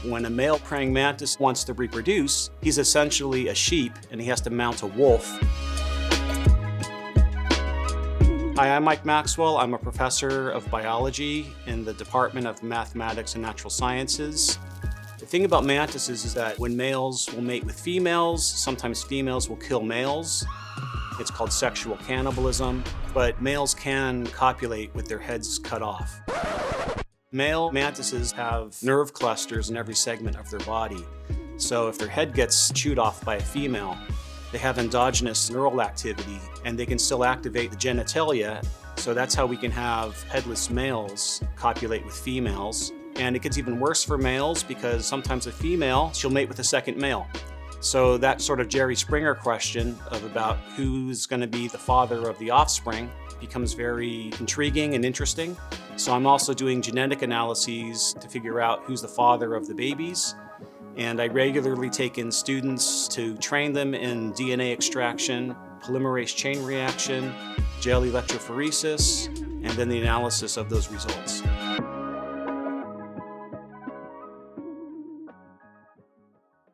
When a male praying mantis wants to reproduce, he's essentially a sheep and he has to mount a wolf. Hi, I'm Mike Maxwell. I'm a professor of biology in the Department of Mathematics and Natural Sciences. The thing about mantises is that when males will mate with females, sometimes females will kill males. It's called sexual cannibalism, but males can copulate with their heads cut off. Male mantises have nerve clusters in every segment of their body. So if their head gets chewed off by a female, they have endogenous neural activity and they can still activate the genitalia. So that's how we can have headless males copulate with females. And it gets even worse for males because sometimes a female, she'll mate with a second male. So that sort of Jerry Springer question about who's going to be the father of the offspring becomes very intriguing and interesting. So I'm also doing genetic analyses to figure out who's the father of the babies. And I regularly take in students to train them in DNA extraction, polymerase chain reaction, gel electrophoresis, and then the analysis of those results.